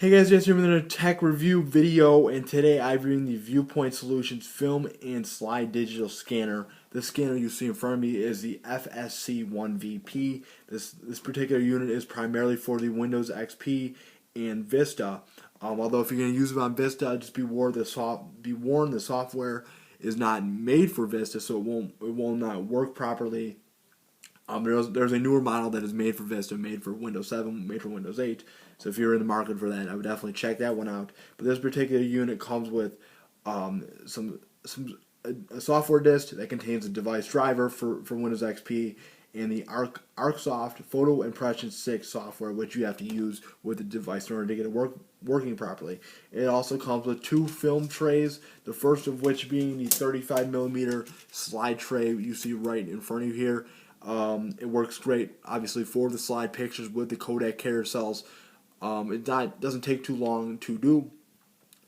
Hey guys, just here with another tech review video, and today I'm reviewing the VuPoint Solutions Film and Slide Digital Scanner. This scanner you see in front of me is the FSC1-VP. This particular unit is primarily for the Windows XP and Vista. Although if you're going to use it on Vista, just be warned the software is not made for Vista, so it will not work properly. There's a newer model that is made for Vista, made for Windows 7, made for Windows 8. So if you're in the market for that, I would definitely check that one out. But this particular unit comes with a software disk that contains a device driver for Windows XP and the ArcSoft Photo Impression 6 software, which you have to use with the device in order to get it working properly. It also comes with two film trays, the first of which being the 35mm slide tray you see right in front of you here. It works great, obviously, for the slide pictures with the Kodak carousels. It doesn't take too long to do,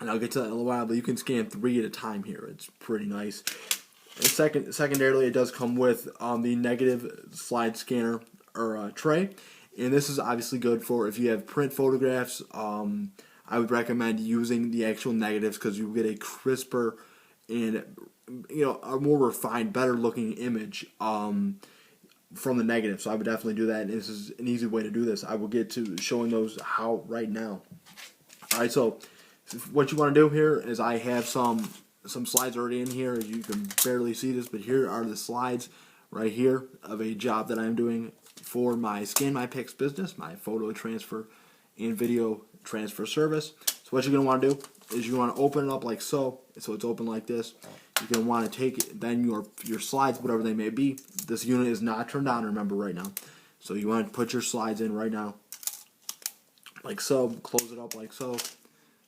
and I'll get to that in a little while, but you can scan 3 at a time here. It's pretty nice. And secondarily, it does come with the negative slide scanner or tray, and this is obviously good for if you have print photographs. I would recommend using the actual negatives because you get a crisper and a more refined, better looking image from the negative. So I would definitely do that, and this is an easy way to do this. I will get to showing those how right now. Alright, so what you want to do here is I have some slides already in here. You can barely see this, but here are the slides right here of a job that I'm doing for my Scan My Pics business, my photo transfer and video transfer service. So what you're going to want to do is you want to open it up like so. So it's open like this. You're going to want to take then your slides, whatever they may be. This unit is not turned on, remember, right now. So you want to put your slides in right now, like so. Close it up like so.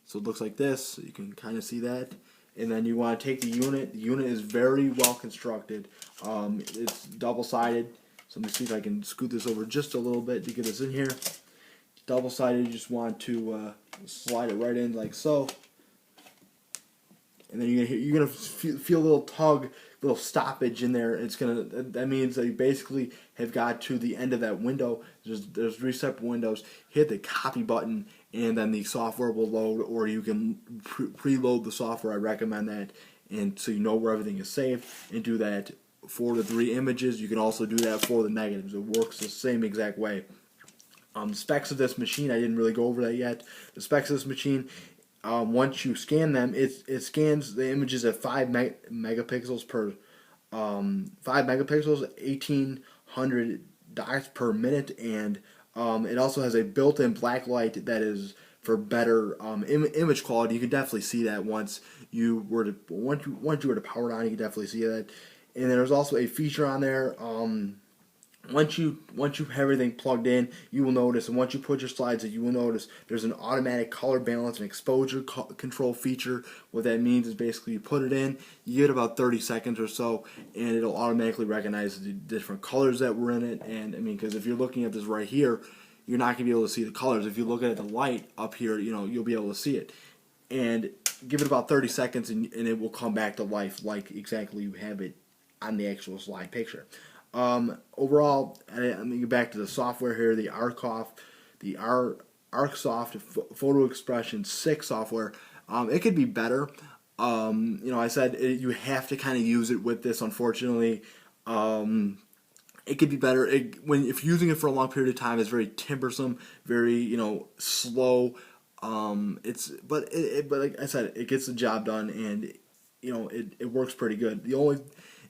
So it looks like this. So you can kind of see that. And then you want to take the unit. The unit is very well constructed. It's double-sided. So let me see if I can scoot this over just a little bit to get this in here. Double-sided, you just want to slide it right in like so. And then you're gonna feel a little tug, little stoppage in there. That means that you basically have got to the end of that window. There's 3 separate windows. Hit the copy button, and then the software will load, or you can preload the software. I recommend that, and so you know where everything is saved. And do that for the 3 images. You can also do that for the negatives. It works the same exact way. The specs of this machine, I didn't really go over that yet. The specs of this machine. Once you scan them, it scans the images at 5 megapixels per 1800 dots per minute, and it also has a built-in black light that is for better image quality. You can definitely see that once you were to power it on. You can definitely see that. And there's also a feature on there. Once you have everything plugged in, you will notice, and once you put your slides in, you will notice there's an automatic color balance and exposure control feature. What that means is basically you put it in, you get about 30 seconds or so, and it'll automatically recognize the different colors that were in it. And I mean, because if you're looking at this right here, you're not going to be able to see the colors. If you look at the light up here, you'll be able to see it. And give it about 30 seconds, and it will come back to life like exactly you have it on the actual slide picture. Overall, I'm going to get back to the software here, the ArcSoft Photo Expression 6 software. It could be better. I said you have to kind of use it with this, unfortunately. It could be better. If using it for a long period of time, it's very timbersome, very, slow. But like I said, it gets the job done, and, it works pretty good.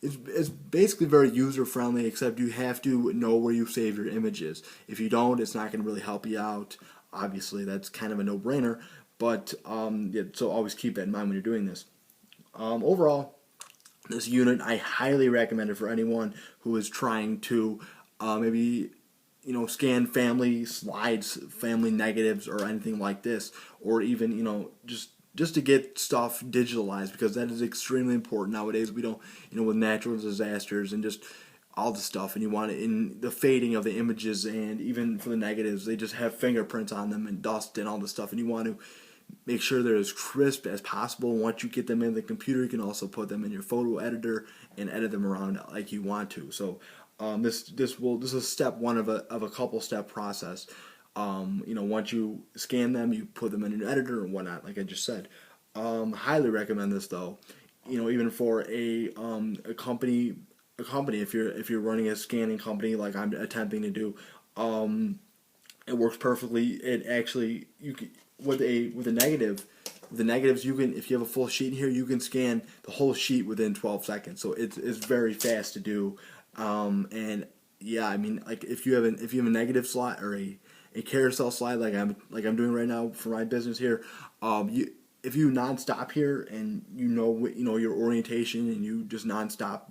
It's basically very user-friendly, except you have to know where you save your images. If you don't, it's not going to really help you out. Obviously, that's kind of a no-brainer, but so always keep that in mind when you're doing this. Overall, this unit, I highly recommend it for anyone who is trying to maybe scan family slides, family negatives, or anything like this, or even just to get stuff digitalized, because that is extremely important nowadays. We don't, with natural disasters and just all the stuff, and you want it in the fading of the images, and even for the negatives, they just have fingerprints on them and dust and all this stuff, and you want to make sure they're as crisp as possible. Once you get them in the computer, you can also put them in your photo editor and edit them around like you want to. So this is step one of a couple step process. Once you scan them, you put them in an editor and whatnot, like I just said. Highly recommend this though. Even for a company, if you're running a scanning company like I'm attempting to do, it works perfectly. It actually you can, with a negative. The negatives, you can, if you have a full sheet in here, you can scan the whole sheet within 12 seconds. So it's very fast to do. And yeah, I mean, like if you have a negative slide or a carousel slide like I'm doing right now for my business here, if you nonstop here and your orientation and you just nonstop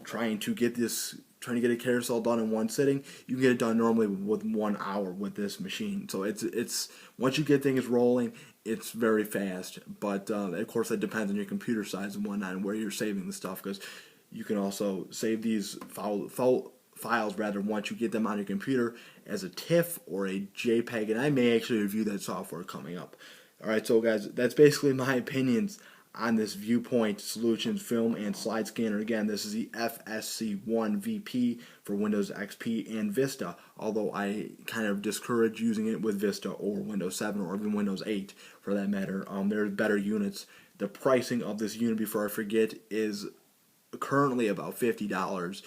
trying to get a carousel done in one sitting, you can get it done normally with 1 hour with this machine. So it's once you get things rolling, it's very fast. But of course, that depends on your computer size and whatnot and where you're saving the stuff, because you can also save these files rather once you get them on your computer as a TIFF or a JPEG, and I may actually review that software coming up. Alright, so guys, that's basically my opinions on this VuPoint Solutions Film and Slide Scanner. Again, this is the FSC1-VP for Windows XP and Vista, although I kind of discourage using it with Vista or Windows 7 or even Windows 8 for that matter. There's better units. The pricing of this unit, before I forget, is currently about $50.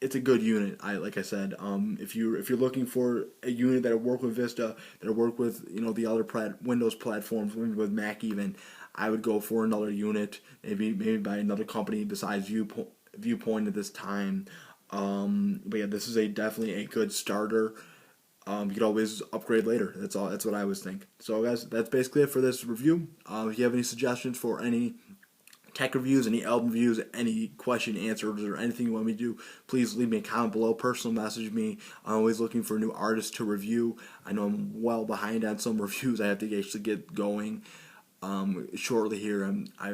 It's a good unit. Like I said, if you're looking for a unit that'll work with Vista, that'll work with the other Windows platforms, with Mac even, I would go for another unit, maybe by another company besides VuPoint at this time. But yeah, this is definitely a good starter. You could always upgrade later. That's all. That's what I always think. So guys, that's basically it for this review. If you have any suggestions for any tech reviews, any album reviews, any question answers, or anything you want me to do, please leave me a comment below. Personal message me. I'm always looking for new artists to review. I know I'm well behind on some reviews. I have to actually get going shortly here. I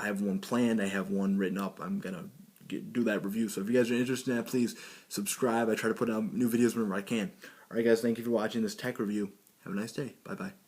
have one planned. I have one written up. I'm gonna do that review. So if you guys are interested in that, please subscribe. I try to put out new videos whenever I can. Alright guys, thank you for watching this tech review. Have a nice day. Bye bye.